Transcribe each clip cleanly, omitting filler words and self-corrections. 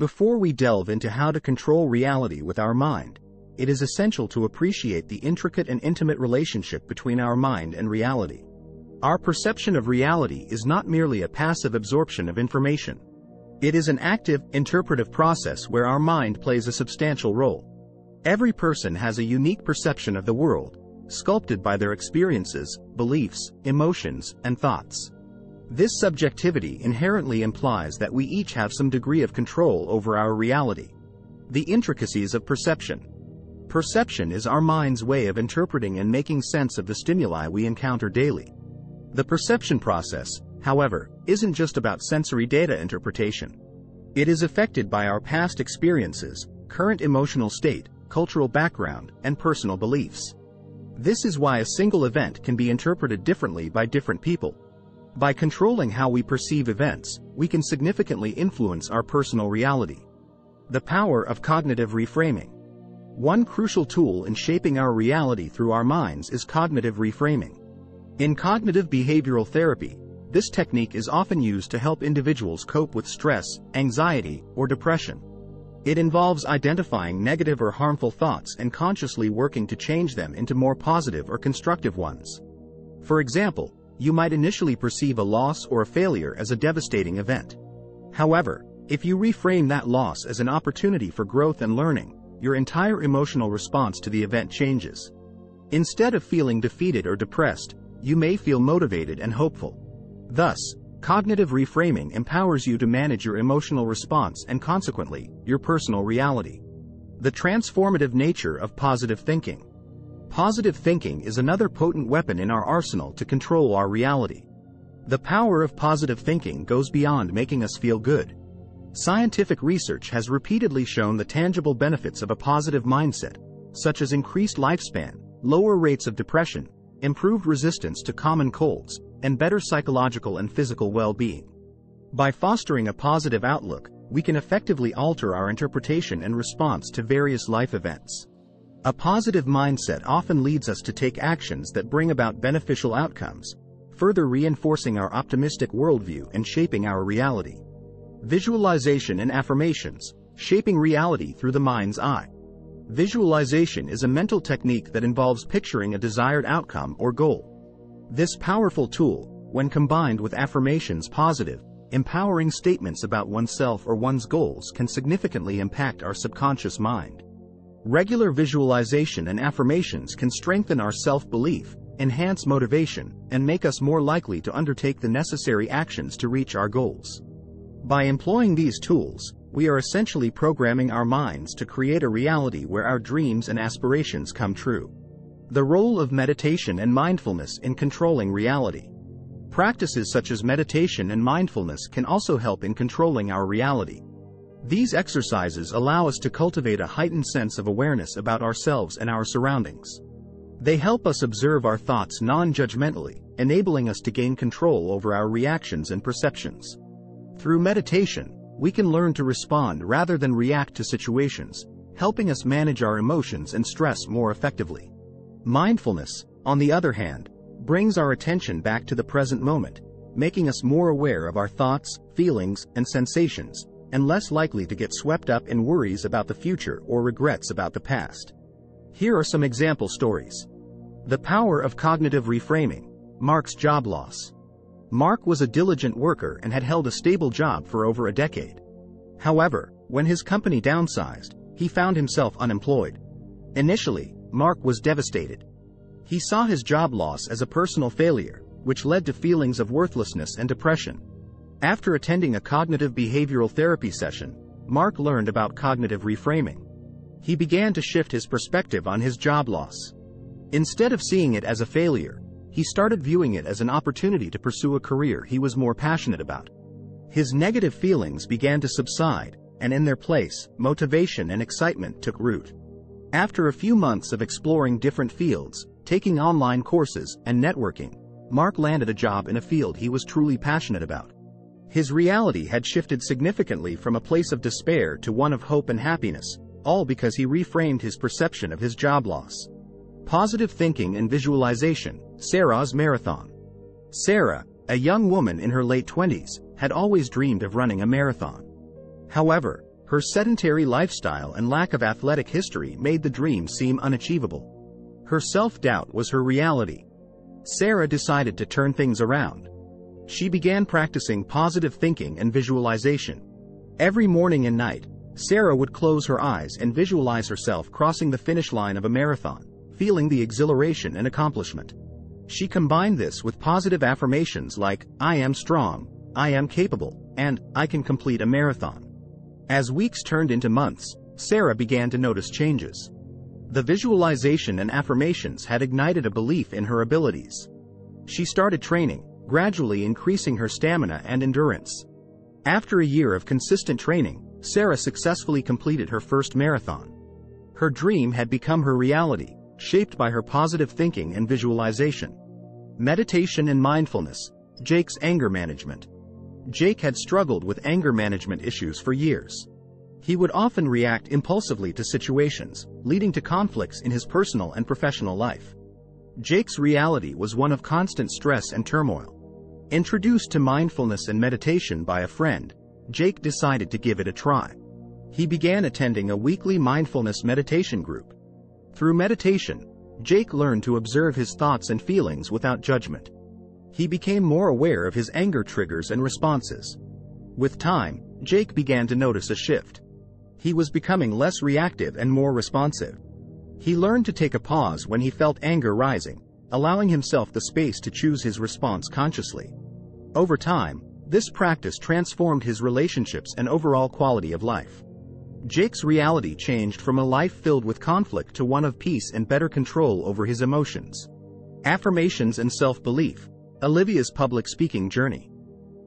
Before we delve into how to control reality with our mind, it is essential to appreciate the intricate and intimate relationship between our mind and reality. Our perception of reality is not merely a passive absorption of information. It is an active, interpretive process where our mind plays a substantial role. Every person has a unique perception of the world, sculpted by their experiences, beliefs, emotions, and thoughts. This subjectivity inherently implies that we each have some degree of control over our reality. The intricacies of perception. Perception is our mind's way of interpreting and making sense of the stimuli we encounter daily. The perception process, however, isn't just about sensory data interpretation. It is affected by our past experiences, current emotional state, cultural background, and personal beliefs. This is why a single event can be interpreted differently by different people. By controlling how we perceive events, we can significantly influence our personal reality. The power of cognitive reframing. One crucial tool in shaping our reality through our minds is cognitive reframing. In cognitive behavioral therapy, this technique is often used to help individuals cope with stress, anxiety, or depression. It involves identifying negative or harmful thoughts and consciously working to change them into more positive or constructive ones. For example, you might initially perceive a loss or a failure as a devastating event. However, if you reframe that loss as an opportunity for growth and learning, your entire emotional response to the event changes. Instead of feeling defeated or depressed, you may feel motivated and hopeful. Thus, cognitive reframing empowers you to manage your emotional response and consequently, your personal reality. The transformative nature of positive thinking. Positive thinking is another potent weapon in our arsenal to control our reality. The power of positive thinking goes beyond making us feel good. Scientific research has repeatedly shown the tangible benefits of a positive mindset, such as increased lifespan, lower rates of depression, improved resistance to common colds, and better psychological and physical well-being. By fostering a positive outlook, we can effectively alter our interpretation and response to various life events. A positive mindset often leads us to take actions that bring about beneficial outcomes, further reinforcing our optimistic worldview and shaping our reality. Visualization and affirmations, shaping reality through the mind's eye. Visualization is a mental technique that involves picturing a desired outcome or goal. This powerful tool, when combined with affirmations, positive, empowering statements about oneself or one's goals, can significantly impact our subconscious mind. Regular visualization and affirmations can strengthen our self-belief, enhance motivation, and make us more likely to undertake the necessary actions to reach our goals. By employing these tools, we are essentially programming our minds to create a reality where our dreams and aspirations come true. The role of meditation and mindfulness in controlling reality. Practices such as meditation and mindfulness can also help in controlling our reality. These exercises allow us to cultivate a heightened sense of awareness about ourselves and our surroundings. They help us observe our thoughts non-judgmentally, enabling us to gain control over our reactions and perceptions. Through meditation, we can learn to respond rather than react to situations, helping us manage our emotions and stress more effectively. Mindfulness, on the other hand, brings our attention back to the present moment, making us more aware of our thoughts, feelings, and sensations, and less likely to get swept up in worries about the future or regrets about the past. Here are some example stories. The power of cognitive reframing. Mark's job loss. Mark was a diligent worker and had held a stable job for over a decade. However, when his company downsized, he found himself unemployed. Initially, Mark was devastated. He saw his job loss as a personal failure, which led to feelings of worthlessness and depression. After attending a cognitive behavioral therapy session, Mark learned about cognitive reframing. He began to shift his perspective on his job loss. Instead of seeing it as a failure, he started viewing it as an opportunity to pursue a career he was more passionate about. His negative feelings began to subside, and in their place, motivation and excitement took root. After a few months of exploring different fields, taking online courses, and networking, Mark landed a job in a field he was truly passionate about. His reality had shifted significantly from a place of despair to one of hope and happiness, all because he reframed his perception of his job loss. Positive thinking and visualization. Sarah's marathon. Sarah, a young woman in her late 20s, had always dreamed of running a marathon. However, Her sedentary lifestyle and lack of athletic history made the dream seem unachievable. Her self-doubt was her reality. Sarah decided to turn things around. She began practicing positive thinking and visualization. Every morning and night, Sarah would close her eyes and visualize herself crossing the finish line of a marathon, feeling the exhilaration and accomplishment. She combined this with positive affirmations like, "I am strong, I am capable, and I can complete a marathon." As weeks turned into months, Sarah began to notice changes. The visualization and affirmations had ignited a belief in her abilities. She started training, gradually increasing her stamina and endurance. After a year of consistent training, Sarah successfully completed her first marathon. Her dream had become her reality, shaped by her positive thinking and visualization. Meditation and mindfulness. Jake's anger management. Jake had struggled with anger management issues for years. He would often react impulsively to situations, leading to conflicts in his personal and professional life. Jake's reality was one of constant stress and turmoil. Introduced to mindfulness and meditation by a friend, Jake decided to give it a try. He began attending a weekly mindfulness meditation group. Through meditation, Jake learned to observe his thoughts and feelings without judgment. He became more aware of his anger triggers and responses. With time, Jake began to notice a shift. He was becoming less reactive and more responsive. He learned to take a pause when he felt anger rising, allowing himself the space to choose his response consciously. Over time, this practice transformed his relationships and overall quality of life. Jake's reality changed from a life filled with conflict to one of peace and better control over his emotions. Affirmations and self-belief. Olivia's public speaking journey.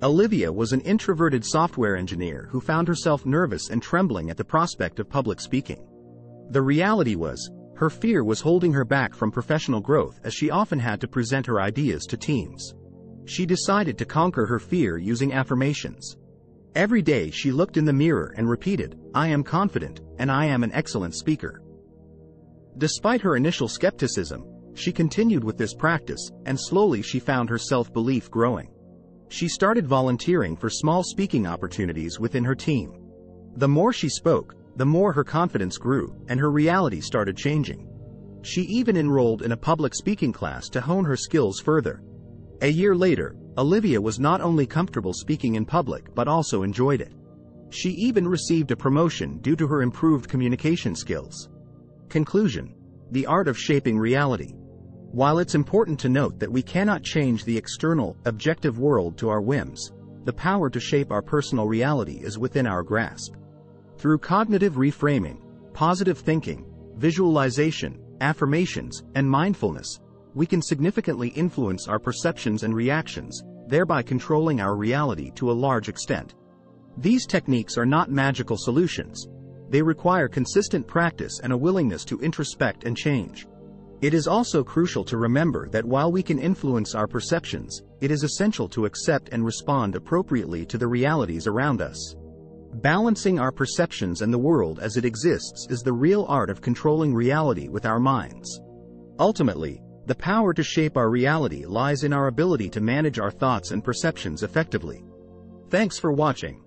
Olivia was an introverted software engineer who found herself nervous and trembling at the prospect of public speaking. The reality was, her fear was holding her back from professional growth as she often had to present her ideas to teams. She decided to conquer her fear using affirmations. Every day she looked in the mirror and repeated, "I am confident, and I am an excellent speaker." Despite her initial skepticism, she continued with this practice, and slowly she found her self-belief growing. She started volunteering for small speaking opportunities within her team. The more she spoke, the more her confidence grew, and her reality started changing. She even enrolled in a public speaking class to hone her skills further. A year later, Olivia was not only comfortable speaking in public but also enjoyed it. She even received a promotion due to her improved communication skills. Conclusion: the art of shaping reality. While it's important to note that we cannot change the external, objective world to our whims, the power to shape our personal reality is within our grasp. Through cognitive reframing, positive thinking, visualization, affirmations, and mindfulness, we can significantly influence our perceptions and reactions, thereby controlling our reality to a large extent. These techniques are not magical solutions. They require consistent practice and a willingness to introspect and change. It is also crucial to remember that while we can influence our perceptions, it is essential to accept and respond appropriately to the realities around us. Balancing our perceptions and the world as it exists is the real art of controlling reality with our minds. Ultimately, the power to shape our reality lies in our ability to manage our thoughts and perceptions effectively. Thanks for watching.